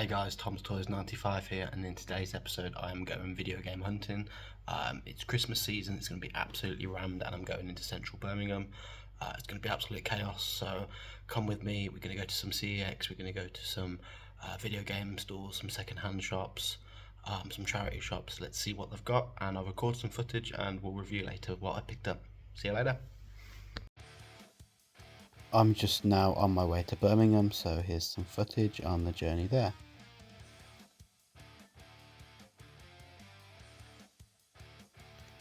Hey guys, Tom's Toys 95 here, and in today's episode I am going video game hunting. It's Christmas season, it's going to be absolutely rammed, and I'm going into central Birmingham. It's going to be absolute chaos, so come with me. We're going to go to some CEX, we're going to go to some video game stores, some second-hand shops, some charity shops. Let's see what they've got, and I'll record some footage and we'll review later what I picked up. See you later. I'm just now on my way to Birmingham, so here's some footage on the journey there.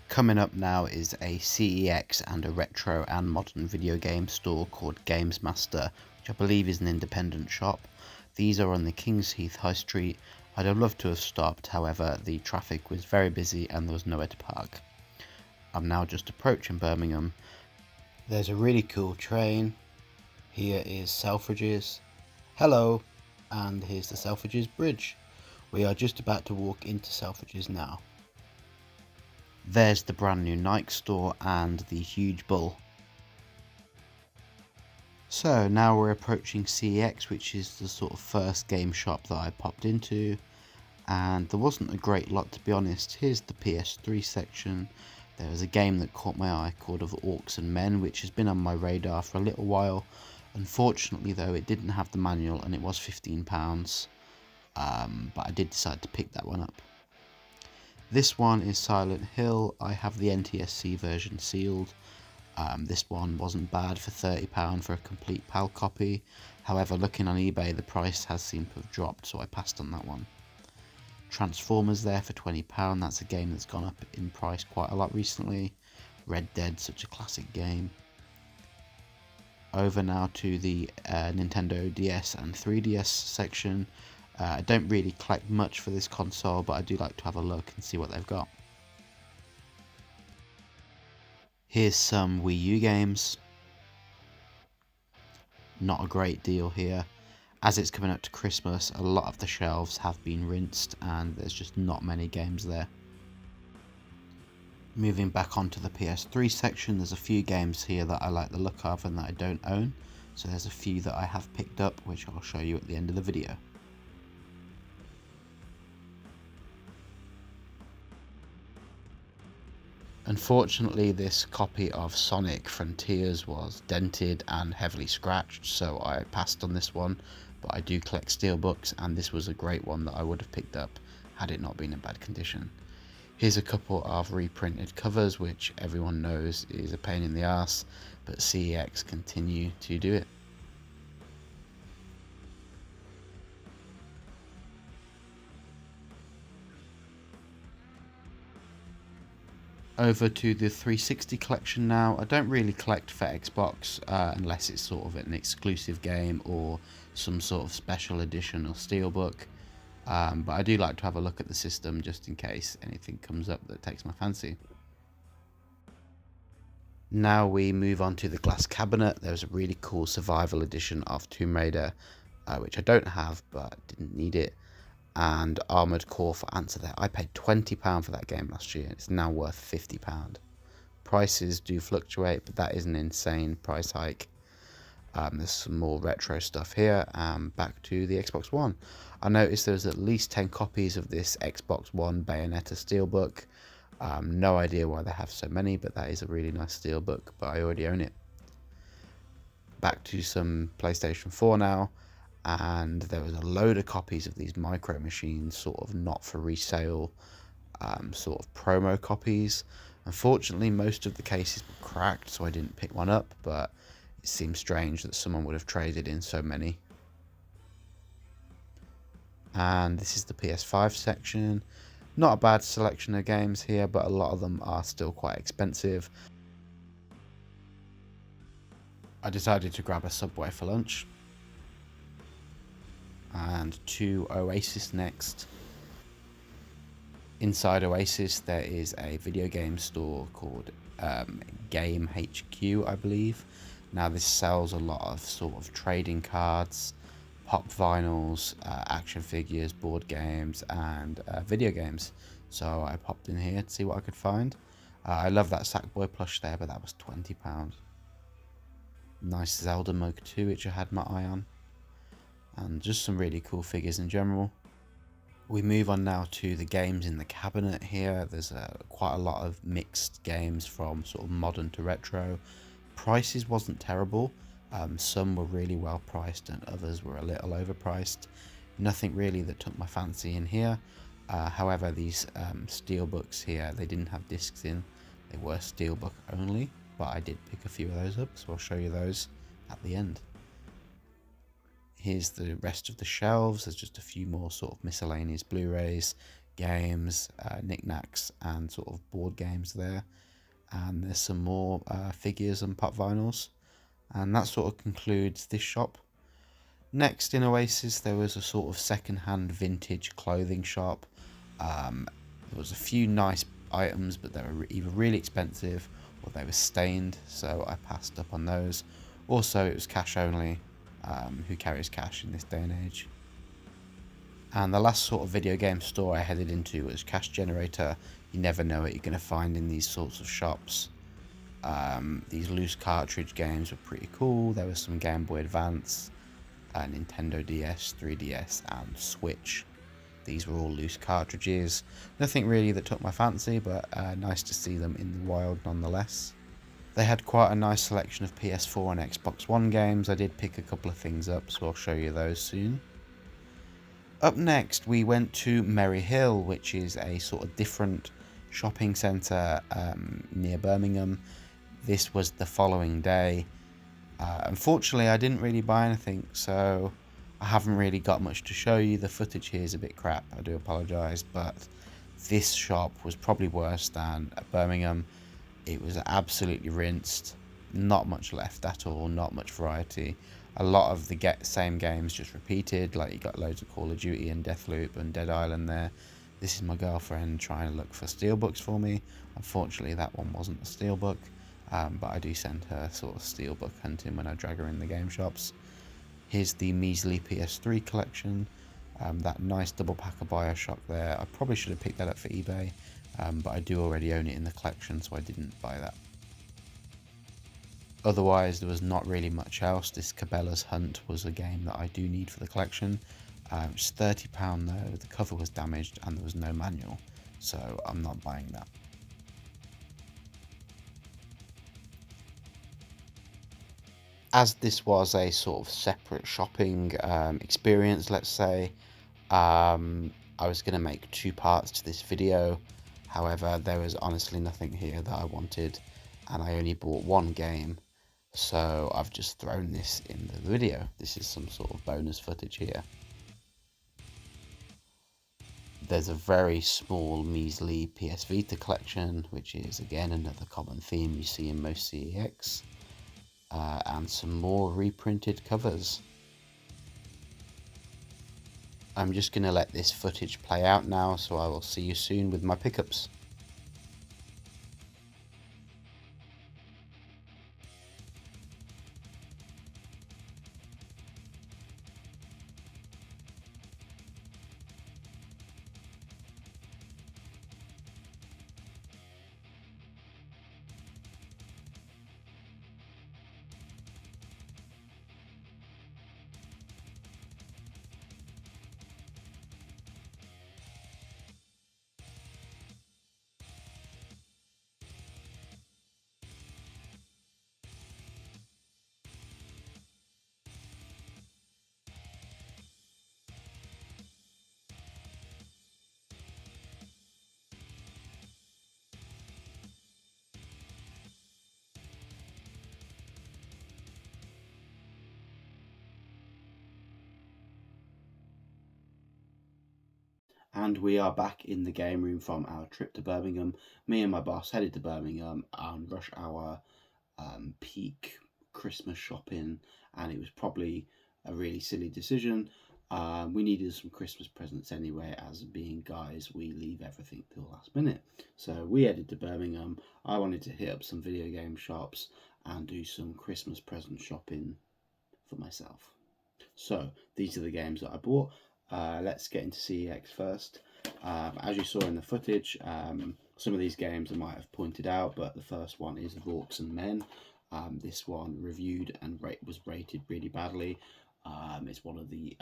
Coming up now is a CEX and a retro and modern video game store called Games Master, which I believe is an independent shop. These are on the King's Heath High Street. I'd have loved to have stopped, however the traffic was very busy and there was nowhere to park. I'm now just approaching Birmingham. There's a really cool train. Here is Selfridges. Hello! And here's the Selfridges Bridge. We are just about to walk into Selfridges now. There's the brand new Nike store and the huge Bull. So now we're approaching CEX, which is the sort of first game shop that I popped into, and there wasn't a great lot, to be honest. Here's the PS3 section. There was a game that caught my eye called Of Orcs and Men, which has been on my radar for a little while. Unfortunately though, it didn't have the manual and it was £15, but I did decide to pick that one up. This one is Silent Hill. I have the NTSC version sealed. This one wasn't bad for £30 for a complete PAL copy. However, looking on eBay, the price has seemed to have dropped, so I passed on that one. Transformers there for £20. That's a game that's gone up in price quite a lot recently. Red Dead, such a classic game. Over now to the Nintendo DS and 3DS section. I don't really collect much for this console, but I do like to have a look and see what they've got. Here's some Wii U games. Not a great deal here. As it's coming up to Christmas, a lot of the shelves have been rinsed and there's just not many games there. Moving back onto the PS3 section, there's a few games here that I like the look of and that I don't own. So there's a few that I have picked up, which I'll show you at the end of the video. Unfortunately, this copy of Sonic Frontiers was dented and heavily scratched, so I passed on this one, but I do collect steelbooks and this was a great one that I would have picked up had it not been in bad condition. Here's a couple of reprinted covers, which everyone knows is a pain in the arse, but CEX continue to do it. Over to the 360 collection now. I don't really collect for Xbox unless it's sort of an exclusive game or some sort of special edition or steelbook, but I do like to have a look at the system just in case anything comes up that takes my fancy. Now we move on to the glass cabinet. There's a really cool survival edition of Tomb Raider, which I don't have but didn't need it, and Armored Core for Answer there. I paid £20 for that game last year. It's now worth £50. Prices do fluctuate, but that is an insane price hike. There's some more retro stuff here. Back to the Xbox One. I noticed there's at least 10 copies of this Xbox One Bayonetta steelbook. No idea why they have so many, but that is a really nice steelbook, but I already own it. Back to some PlayStation 4 now. And there was a load of copies of these micro machines, sort of not for resale, sort of promo copies. Unfortunately, most of the cases were cracked, so I didn't pick one up, but it seems strange that someone would have traded in so many. And this is the PS5 section. Not a bad selection of games here, but a lot of them are still quite expensive. I decided to grab a Subway for lunch. And to Oasis next. Inside Oasis there is a video game store called Game HQ, I believe. Now this sells a lot of sort of trading cards, pop vinyls, action figures, board games and video games. So I popped in here to see what I could find. I love that Sackboy plush there, but that was £20. Nice Zelda mug too, which I had my eye on. and just some really cool figures in general. We move on now to the games in the cabinet here. There's quite a lot of mixed games from sort of modern to retro. Prices wasn't terrible. Some were really well priced and others were a little overpriced. Nothing really that took my fancy in here. However, these steelbooks here, they didn't have discs in. They were steelbook only, but I did pick a few of those up, so I'll show you those at the end. Here's the rest of the shelves. There's just a few more sort of miscellaneous Blu-rays, games, knickknacks, and sort of board games there. And there's some more figures and pop vinyls. And that sort of concludes this shop. Next in Oasis, there was a sort of second-hand vintage clothing shop. There was a few nice items, but they were either really expensive or they were stained, so I passed up on those. Also, it was cash only. Who carries cash in this day and age? And the last sort of video game store I headed into was Cash Generator. You never know what you're going to find in these sorts of shops. These loose cartridge games were pretty cool. There was some Game Boy Advance, Nintendo DS, 3DS and Switch. These were all loose cartridges. Nothing really that took my fancy, but nice to see them in the wild nonetheless. They had quite a nice selection of PS4 and Xbox One games. I did pick a couple of things up, so I'll show you those soon. Up next, we went to Merry Hill, which is a sort of different shopping centre near Birmingham. This was the following day. Unfortunately, I didn't really buy anything, so I haven't really got much to show you. The footage here is a bit crap, I do apologise, but this shop was probably worse than Birmingham. It was absolutely rinsed, not much left at all, not much variety. A lot of the same games just repeated, like you got loads of Call of Duty and Deathloop and Dead Island there. This is my girlfriend trying to look for steelbooks for me. Unfortunately, that one wasn't a steelbook, but I do send her sort of steelbook hunting when I drag her in the game shops. Here's the measly PS3 collection, that nice double pack of Bioshock there. I probably should have picked that up for eBay. But I do already own it in the collection, so I didn't buy that. Otherwise, there was not really much else. This Cabela's Hunt was a game that I do need for the collection. It's £30 though, the cover was damaged and there was no manual, so I'm not buying that. As this was a sort of separate shopping experience, let's say, I was going to make 2 parts to this video. However, there was honestly nothing here that I wanted, and I only bought 1 game, so I've just thrown this in the video. This is some sort of bonus footage here. There's a very small, measly PS Vita collection, which is again another common theme you see in most CEX, and some more reprinted covers. I'm just going to let this footage play out now, so I will see you soon with my pickups. And we are back in the game room from our trip to Birmingham. Me and my boss headed to Birmingham on rush hour, peak Christmas shopping, and it was probably a really silly decision. We needed some Christmas presents anyway, as being guys, we leave everything till the last minute. So we headed to Birmingham. I wanted to hit up some video game shops and do some Christmas present shopping for myself. So these are the games that I bought. Let's get into CEX first. As you saw in the footage, some of these games I might have pointed out, but the first one is Vorks and Men. This one reviewed and was rated really badly. It's one of the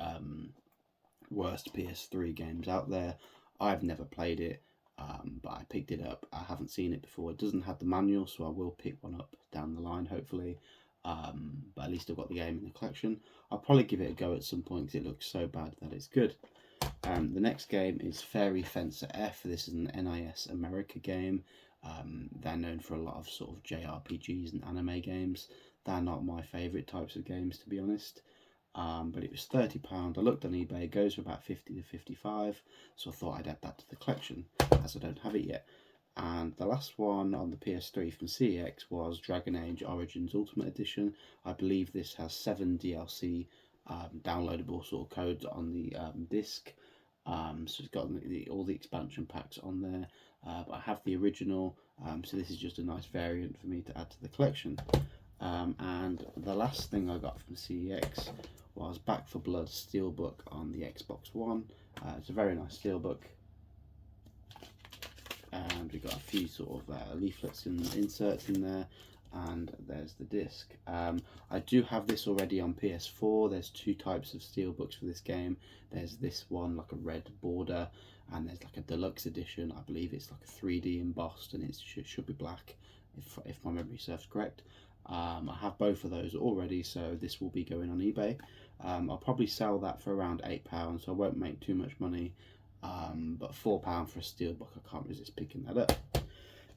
worst PS3 games out there. I've never played it, but I picked it up. I haven't seen it before. It doesn't have the manual, so I will pick one up down the line, hopefully. But at least I've got the game in the collection. I'll probably give it a go at some point because it looks so bad that it's good. The next game is Fairy Fencer F. This is an NIS America game. They're known for a lot of sort of JRPGs and anime games. They're not my favourite types of games, to be honest. But it was £30. I looked on eBay, it goes for about 50 to 55, so I thought I'd add that to the collection, as I don't have it yet. And the last one on the PS3 from CEX was Dragon Age Origins Ultimate Edition. I believe this has 7 DLC downloadable sort of codes on the disc. So it's got all the expansion packs on there. But I have the original, so this is just a nice variant for me to add to the collection. And the last thing I got from CEX was Back 4 Blood Steelbook on the Xbox One. It's a very nice steelbook, and we've got a few sort of leaflets and inserts in there, and there's the disc. I do have this already on PS4. There's 2 types of steelbooks for this game. There's this one, like a red border, and there's like a deluxe edition. I believe it's like a 3D embossed, and it should be black, if my memory serves correct. I have both of those already, so this will be going on eBay. I'll probably sell that for around £8, so I won't make too much money. But £4 for a steelbook, I can't resist picking that up.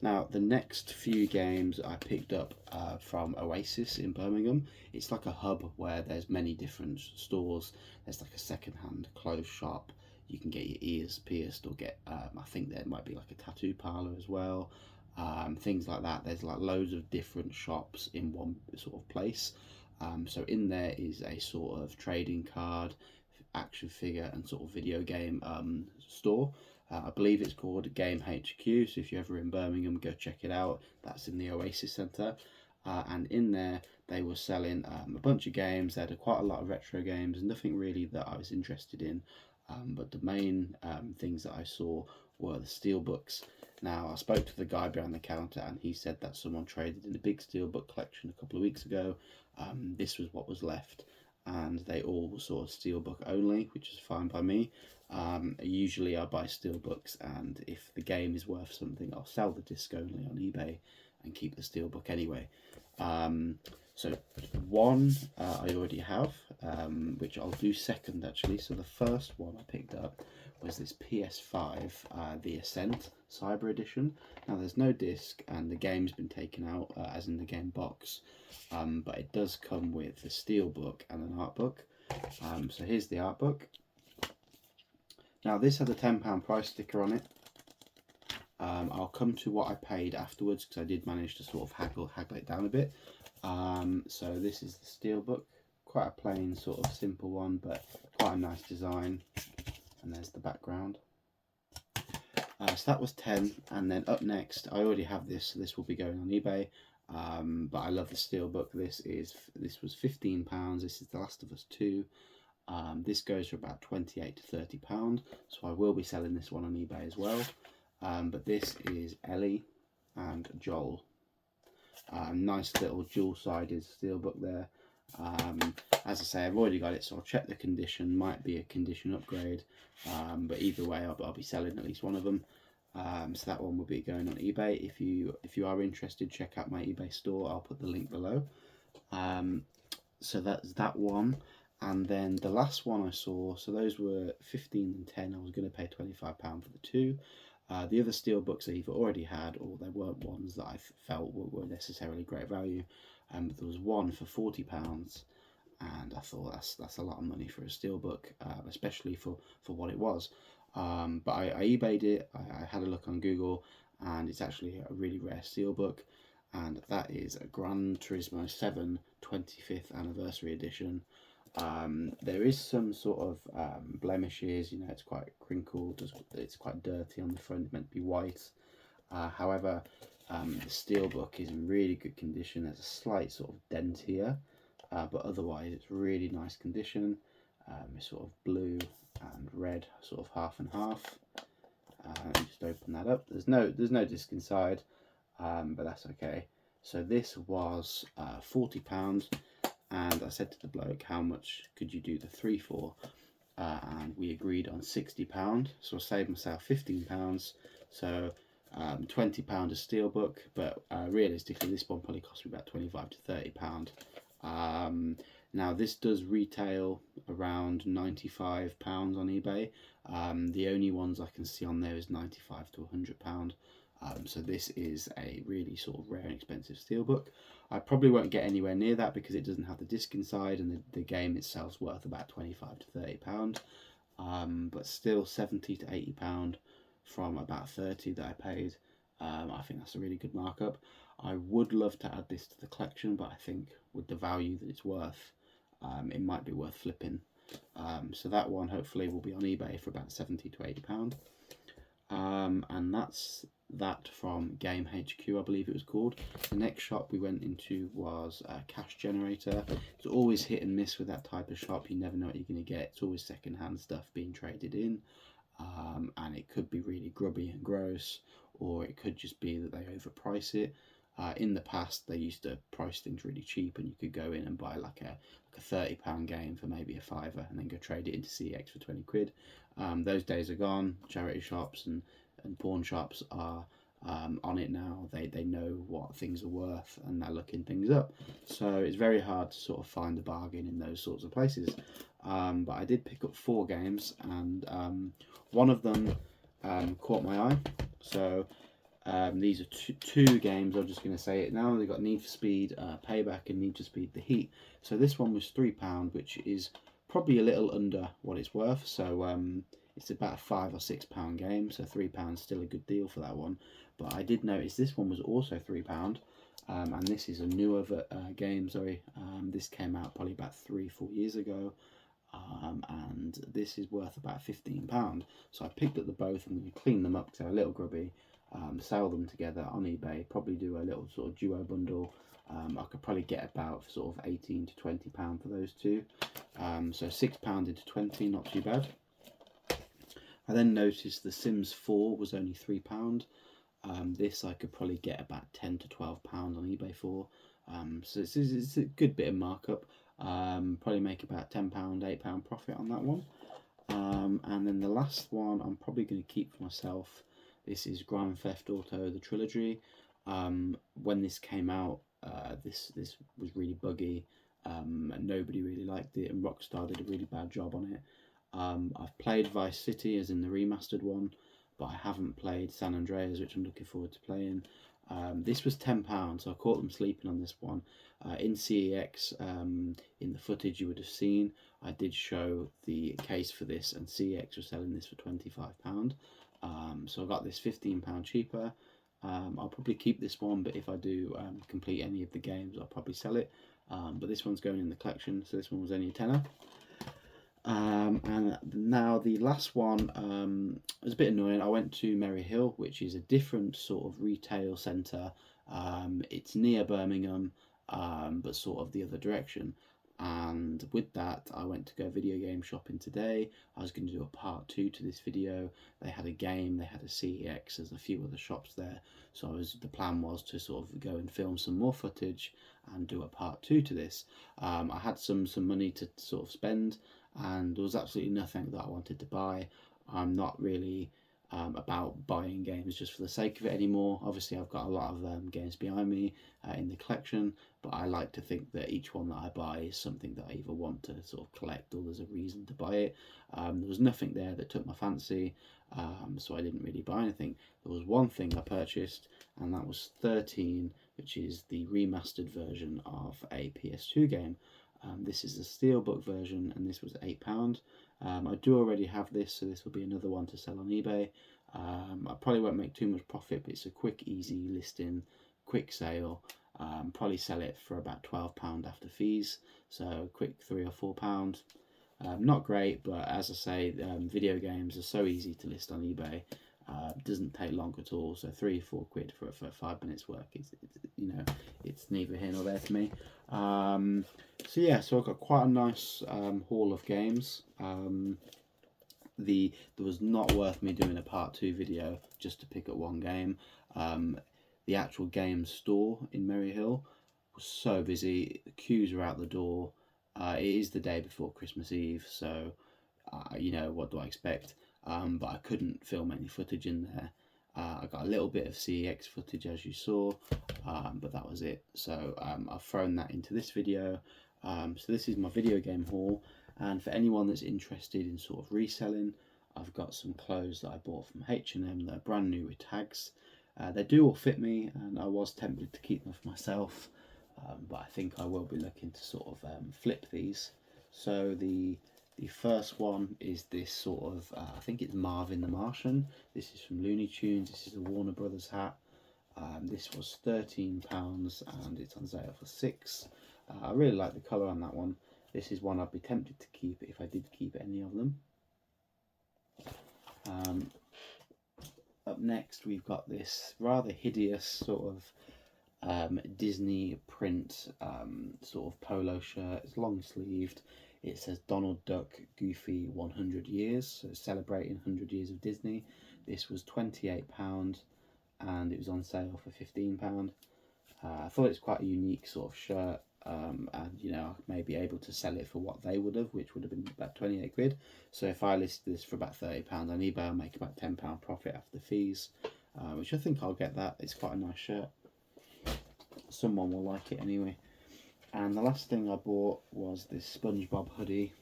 Now, the next few games I picked up from Oasis in Birmingham. It's like a hub where there's many different stores. There's like a second-hand clothes shop. You can get your ears pierced, or get, I think there might be like a tattoo parlour as well. Things like that. There's like loads of different shops in one sort of place. So in there is a sort of trading card, action figure, and sort of video game store. I believe it's called Game HQ, so if you're ever in Birmingham, go check it out. That's in the Oasis Centre. And in there they were selling a bunch of games. They had quite a lot of retro games, nothing really that I was interested in, but the main things that I saw were the steelbooks. Now, I spoke to the guy behind the counter, and he said that someone traded in a big steelbook collection a couple of weeks ago. This was what was left, and they all were sort of steelbook only, which is fine by me. Usually I buy steelbooks, and if the game is worth something, I'll sell the disc only on eBay and keep the steelbook anyway. So one I already have, which I'll do second actually. So the first one I picked up was this PS5, The Ascent Cyber Edition. Now there's no disc, and the game's been taken out, as in the game box, but it does come with the steelbook and an art book. So here's the art book. Now this has a £10 price sticker on it. I'll come to what I paid afterwards, because I did manage to sort of haggle it down a bit. So this is the steelbook, quite a plain sort of simple one, but quite a nice design. And there's the background. So that was 10, and then up next, I already have this, so this will be going on eBay. But I love the steelbook. This was £15. This is The Last of Us 2. This goes for about £28 to £30, so I will be selling this one on eBay as well. But this is Ellie and Joel. Nice little dual-sided steelbook there. As I say, I've already got it, so I'll check the condition. Might be a condition upgrade, but either way, I'll be selling at least one of them. So that one will be going on eBay. If you are interested, check out my eBay store. I'll put the link below. So that's that one. And then the last one I saw, so those were 15 and 10. I was going to pay £25 for the two. The other steelbooks I either already had, or there weren't ones that I felt were necessarily great value. But there was one for £40, and I thought that's a lot of money for a steelbook, especially for what it was. But I eBayed it. I had a look on Google, and it's actually a really rare steelbook, and that is a Gran Turismo 7 25th anniversary edition. There is some sort of blemishes, it's quite crinkled, it's quite dirty on the front, it's meant to be white. However, the steelbook is in really good condition. There's a slight sort of dent here, but otherwise it's really nice condition. It's sort of blue and red, sort of half and half. Let me just open that up. There's no disc inside, but that's okay. So this was £40. and I said to the bloke, how much could you do the 3 for? And we agreed on £60, so I saved myself £15. So £20 a steelbook, but realistically this one probably cost me about £25 to £30. Now this does retail around £95 on eBay. The only ones I can see on there is £95 to £100. So this is a really sort of rare and expensive steelbook. I probably won't get anywhere near that because it doesn't have the disc inside, and the game itself is worth about £25 to £30. But still £70 to £80 from about £30 that I paid. I think that's a really good markup. I would love to add this to the collection, but I think with the value that it's worth, it might be worth flipping. So that one hopefully will be on eBay for about £70 to £80. And that's that from Game HQ, I believe it was called. The next shop we went into was Cash Generator. It's always hit and miss with that type of shop. You never know what you're going to get. It's always second-hand stuff being traded in, and it could be really grubby and gross, or it could just be that they overprice it. In the past, they used to price things really cheap, and you could go in and buy like a £30 game for maybe a fiver, and then go trade it into CX for 20 quid. Those days are gone. Charity shops and pawn shops are on it now. They know what things are worth, and they're looking things up. So it's very hard to sort of find a bargain in those sorts of places. But I did pick up 4 games, and one of them caught my eye. So these are two games. I'm just going to say it now. They've got Need for Speed Payback and Need for Speed The Heat. So this one was £3, which is probably a little under what it's worth. So it's about a £5 or £6 game. So £3 still a good deal for that one. But I did notice this one was also £3. And this is a newer game. Sorry, this came out probably about 3-4 years ago. And this is worth about £15. So I picked up the both. I'm going to clean them up because they're a little grubby. Sell them together on eBay, probably do a little sort of duo bundle. I could probably get about sort of £18 to £20 for those two. So £6 into 20, not too bad. I then noticed The Sims 4 was only £3. This I could probably get about £10 to £12 on eBay for. So it's a good bit of markup. Probably make about £10, £8 profit on that one. And then the last one I'm probably going to keep for myself. This is Grand Theft Auto, the trilogy. When this came out, this was really buggy. Nobody really liked it, and Rockstar did a really bad job on it. I've played Vice City, as in the remastered one, but I haven't played San Andreas, which I'm looking forward to playing. This was £10, so I caught them sleeping on this one. In CEX, in the footage you would have seen, I did show the case for this, and CEX was selling this for £25. So I got this £15 cheaper. I'll probably keep this one, but if I do complete any of the games, I'll probably sell it. But this one's going in the collection, so this one was only a tenner. And now the last one was a bit annoying. I went to Merry Hill, which is a different sort of retail centre. It's near Birmingham, but sort of the other direction. And with that, I went to go video game shopping today. I was going to do a part 2 to this video. They had a game, they had a CEX, there's a few other shops there. So the plan was to sort of go and film some more footage and do a part 2 to this. I had some money to sort of spend, and there was absolutely nothing that I wanted to buy. I'm not really about buying games just for the sake of it anymore. Obviously I've got a lot of games behind me in the collection, but I like to think that each one that I buy is something that I either want to sort of collect or there's a reason to buy it. There was nothing there that took my fancy, so I didn't really buy anything. There was one thing I purchased, and that was 13, which is the remastered version of a PS2 game. This is the steelbook version, and this was £8. I do already have this, so this will be another one to sell on eBay. I probably won't make too much profit, but it's a quick, easy listing, quick sale. Probably sell it for about £12 after fees, so quick £3 or £4. Not great, but as I say, video games are so easy to list on eBay. Doesn't take long at all, so 3 or 4 quid for 5 minutes work. It's neither here nor there to me. So yeah, so I've got quite a nice haul of games. There was not worth me doing a part 2 video just to pick up one game. The actual game store in Merry Hill, was so busy. The queues were out the door. It is the day before Christmas Eve, so you know, what do I expect? But I couldn't film any footage in there. I got a little bit of CEX footage, as you saw, but that was it. So I've thrown that into this video. So this is my video game haul, and for anyone that's interested in sort of reselling, I've got some clothes that I bought from H&M that are brand new with tags. They do all fit me, and I was tempted to keep them for myself, but I think I will be looking to sort of flip these. So the first one is this sort of, I think it's Marvin the Martian. This is from Looney Tunes. This is a Warner Brothers hat. This was £13 and it's on sale for £6. I really like the colour on that one. This is one I'd be tempted to keep if I did keep any of them. Up next we've got this rather hideous sort of Disney print sort of polo shirt. It's long sleeved. It says Donald Duck Goofy 100 years, so celebrating 100 years of Disney. This was £28 and it was on sale for £15. I thought it's quite a unique sort of shirt, and you know, I may be able to sell it for what they would have, which would have been about 28 quid. So if I listed this for about £30 on eBay, I'll make about £10 profit after the fees, which I think I'll get that. It's quite a nice shirt. Someone will like it anyway. And the last thing I bought was this SpongeBob hoodie.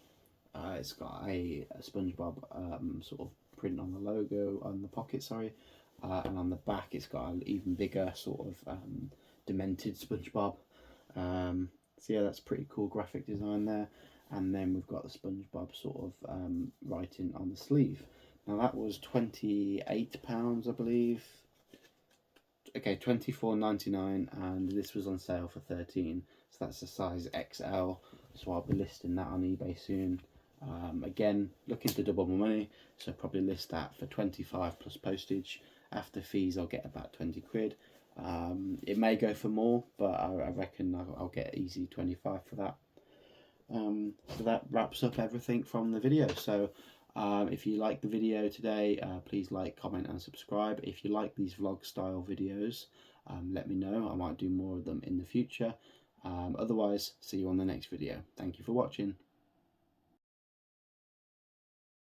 It's got a SpongeBob sort of print on the logo, on the pocket, sorry, and on the back it's got an even bigger sort of demented SpongeBob. So yeah, that's pretty cool graphic design there. And then we've got the SpongeBob sort of writing on the sleeve. Now that was £28, I believe. Okay, £24.99, and this was on sale for £13. So that's a size XL. So I'll be listing that on eBay soon. Again, looking to double my money, so probably list that for 25 plus postage. After fees, I'll get about 20 quid. It may go for more, but I reckon I'll get easy 25 for that. So that wraps up everything from the video. So if you like the video today, please like, comment and subscribe. If you like these vlog style videos, let me know. I might do more of them in the future. Otherwise, see you on the next video. Thank you for watching.